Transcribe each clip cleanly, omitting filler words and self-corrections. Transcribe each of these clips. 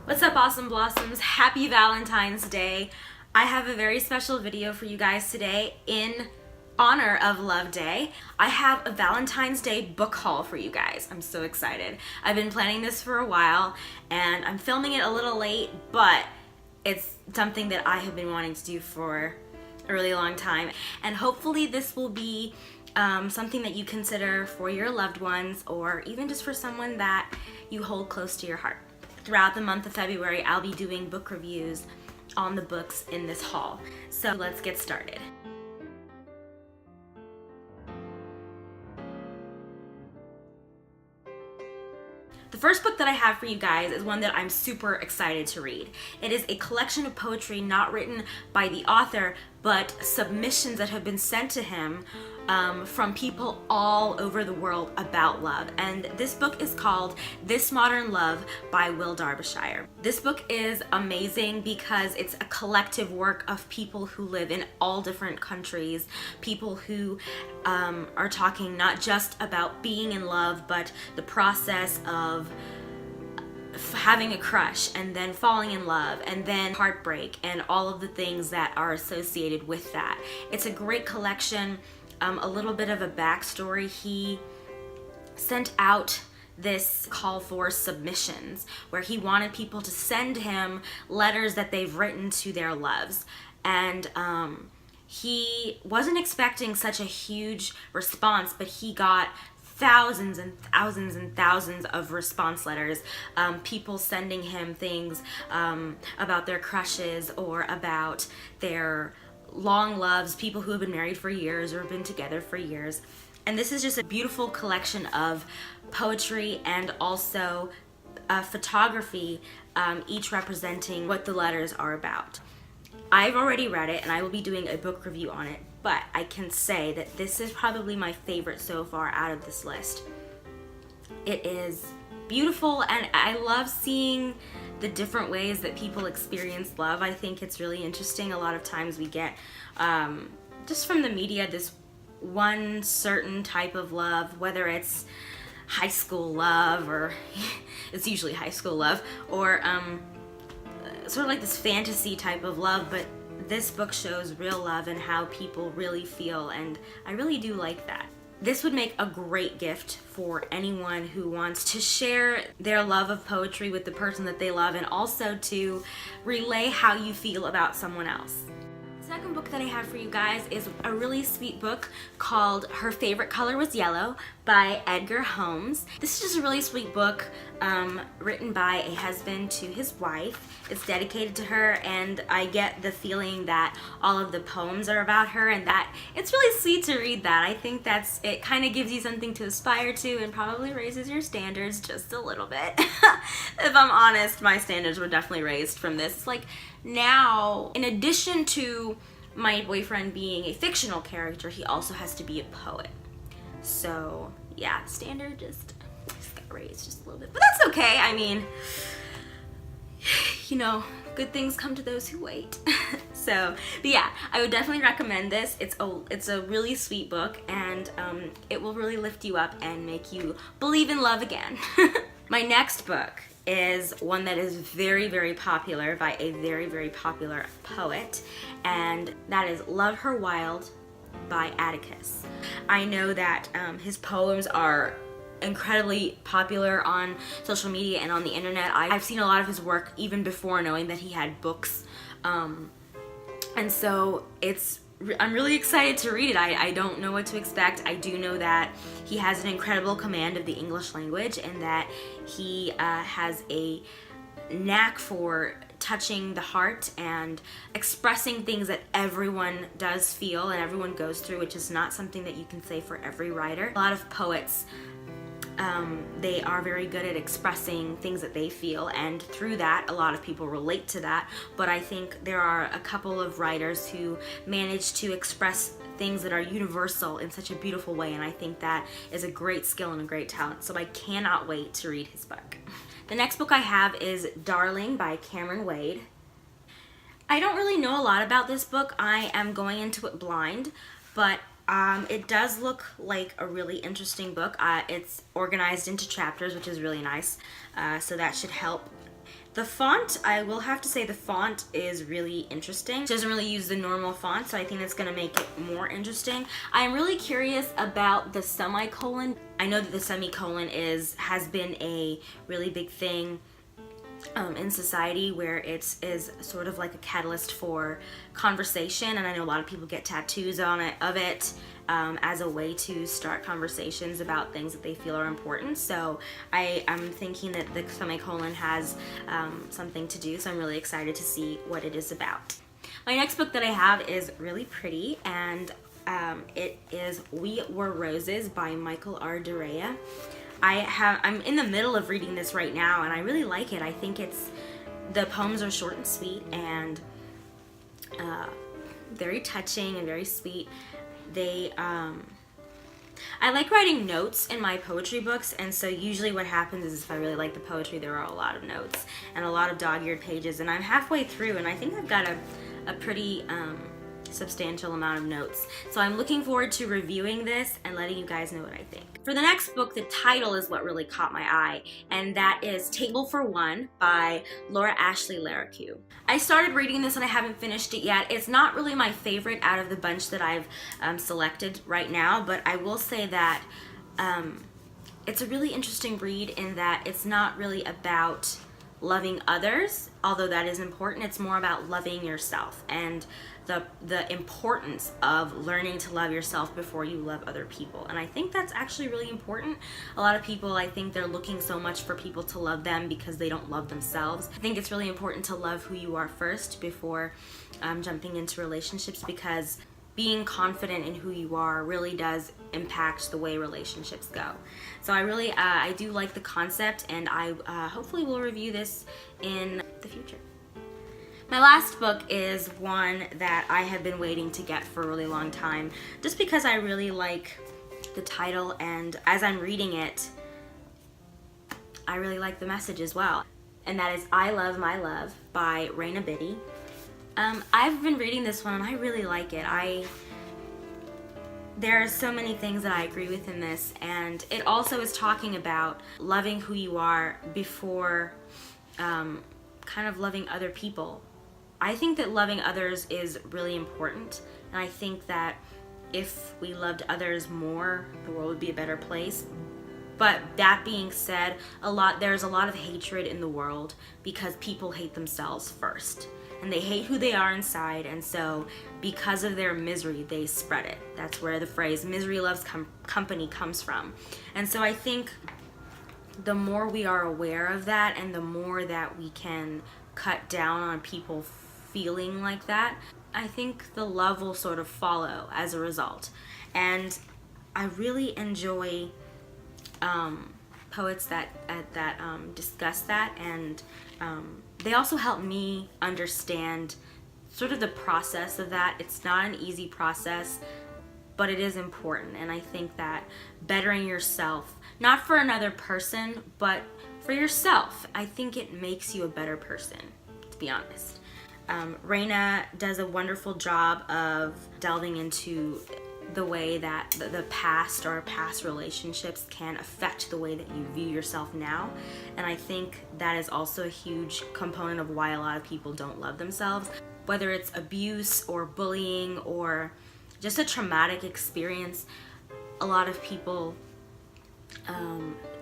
What's up, Awesome Blossoms? Happy Valentine's Day. I have a very special video for you guys today in honor of Love Day. I have a Valentine's Day book haul for you guys. I'm so excited. I've been planning this for a while and I'm filming it a little late, but it's something that I have been wanting to do for a really long time. And hopefully this will be something that you consider for your loved ones or even just for someone that you hold close to your heart. Throughout the month of February, I'll be doing book reviews on the books in this haul. So let's get started. The first book that I have for you guys is one that I'm super excited to read. It is a collection of poetry not written by the author, but submissions that have been sent to him from people all over the world about love. And this book is called This Modern Love by Will Derbyshire. This book is amazing because it's a collective work of people who live in all different countries, people who are talking not just about being in love, but the process of having a crush and then falling in love and then heartbreak and all of the things that are associated with that. It's a great collection, a little bit of a backstory. He sent out this call for submissions where he wanted people to send him letters that they've written to their loves, and he wasn't expecting such a huge response, but he got thousands and thousands and thousands of response letters, people sending him things about their crushes or about their long loves, people who have been married for years or have been together for years. And this is just a beautiful collection of poetry and also photography, each representing what the letters are about. I've already read it and I will be doing a book review on it, but I can say that this is probably my favorite so far out of this list. It is beautiful and I love seeing the different ways that people experience love. I think it's really interesting. A lot of times we get, just from the media, this one certain type of love, whether it's high school love, or it's usually high school love, or sort of like this fantasy type of love, but this book shows real love and how people really feel, and I really do like that. This would make a great gift for anyone who wants to share their love of poetry with the person that they love and also to relay how you feel about someone else. The second book that I have for you guys is a really sweet book called Her Favorite Color Was Yellow by Edgar Holmes. This is just a really sweet book written by a husband to his wife. It's dedicated to her, and I get the feeling that all of the poems are about her, and that it's really sweet to read that. I think it kind of gives you something to aspire to and probably raises your standards just a little bit. If I'm honest, my standards were definitely raised from this. It's like, now, in addition to my boyfriend being a fictional character, he also has to be a poet. So yeah, standard just got raised just a little bit, but that's okay. I mean, you know, good things come to those who wait. But yeah, I would definitely recommend this. It's a really sweet book, and it will really lift you up and make you believe in love again. My next book is one that is very, very popular by a very, very popular poet, and that is Love Her Wild by Atticus. I know that his poems are incredibly popular on social media and on the internet. I've seen a lot of his work even before knowing that he had books, and so I'm really excited to read it. I don't know what to expect. I do know that he has an incredible command of the English language and that he has a knack for touching the heart and expressing things that everyone does feel and everyone goes through, which is not something that you can say for every writer. A lot of poets, they are very good at expressing things that they feel, and through that a lot of people relate to that, but I think there are a couple of writers who manage to express things that are universal in such a beautiful way, and I think that is a great skill and a great talent, so I cannot wait to read his book. The next book I have is Darling by Cameron Wade. I don't really know a lot about this book. I am going into it blind, but it does look like a really interesting book. It's organized into chapters, which is really nice, so that should help The font, I will have to say the font is really interesting. It doesn't really use the normal font, so I think that's gonna make it more interesting. I'm really curious about the semicolon. I know that the semicolon has been a really big thing in society, where it is sort of like a catalyst for conversation, and I know a lot of people get tattoos of it as a way to start conversations about things that they feel are important. So I'm thinking that the semicolon has something to do, so I'm really excited to see what it is about. My next book that I have is really pretty, and it is We Were Roses by Michael R. Derea. I'm in the middle of reading this right now, and I really like it. I think the poems are short and sweet, and very touching and very sweet. I like writing notes in my poetry books, and so usually what happens is if I really like the poetry, there are a lot of notes and a lot of dog-eared pages, and I'm halfway through, and I think I've got a pretty substantial amount of notes. So I'm looking forward to reviewing this and letting you guys know what I think. For the next book, the title is what really caught my eye, and that is Table for One by Laura Ashley Larricu. I started reading this and I haven't finished it yet. It's not really my favorite out of the bunch that I've selected right now, but I will say that it's a really interesting read in that it's not really about loving others, although that is important. It's more about loving yourself and the importance of learning to love yourself before you love other people. And I think that's actually really important. A lot of people, I think they're looking so much for people to love them because they don't love themselves. I think it's really important to love who you are first before jumping into relationships, because being confident in who you are really does impact the way relationships go. So I do like the concept, and I hopefully will review this in the future. My last book is one that I have been waiting to get for a really long time, just because I really like the title, and as I'm reading it, I really like the message as well. And that is I Love My Love by Raina Biddy. I've been reading this one and I really like it. There are so many things that I agree with in this, and it also is talking about loving who you are before kind of loving other people. I think that loving others is really important, and I think that if we loved others more, the world would be a better place. But that being said, there's a lot of hatred in the world because people hate themselves first. And they hate who they are inside, and so because of their misery, they spread it. That's where the phrase misery loves company comes from. And so I think the more we are aware of that, and the more that we can cut down on people feeling like that, I think the love will sort of follow as a result. And I really enjoy poets that discuss that, and they also help me understand sort of the process of that. It's not an easy process, but it is important, and I think that bettering yourself, not for another person, but for yourself, I think it makes you a better person, to be honest. Raina does a wonderful job of delving into the way that the past or past relationships can affect the way that you view yourself now. And I think that is also a huge component of why a lot of people don't love themselves. Whether it's abuse or bullying or just a traumatic experience, a lot of people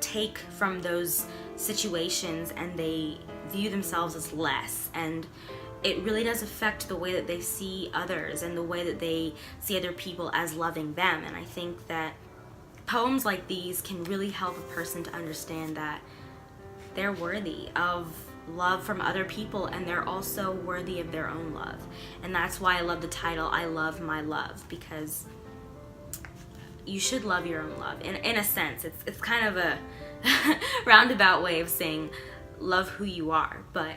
take from those situations and they view themselves as less, and it really does affect the way that they see others and the way that they see other people as loving them. And I think that poems like these can really help a person to understand that they're worthy of love from other people, and they're also worthy of their own love. And that's why I love the title, I Love My Love, because you should love your own love. In a sense, it's kind of a roundabout way of saying love who you are, but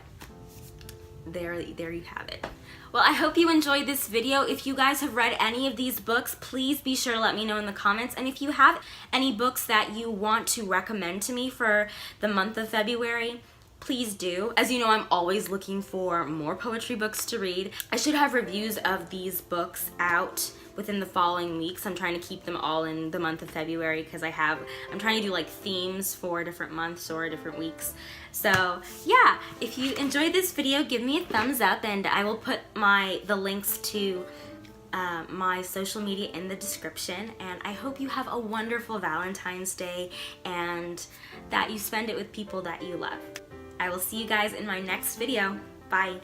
there you have it. Well, I hope you enjoyed this video. If you guys have read any of these books, please be sure to let me know in the comments. And if you have any books that you want to recommend to me for the month of February, please do. As you know, I'm always looking for more poetry books to read. I should have reviews of these books out within the following weeks. I'm trying to keep them all in the month of February because I'm trying to do like themes for different months or different weeks. So yeah, if you enjoyed this video, give me a thumbs up, and I will put the links to my social media in the description. And I hope you have a wonderful Valentine's Day and that you spend it with people that you love. I will see you guys in my next video. Bye.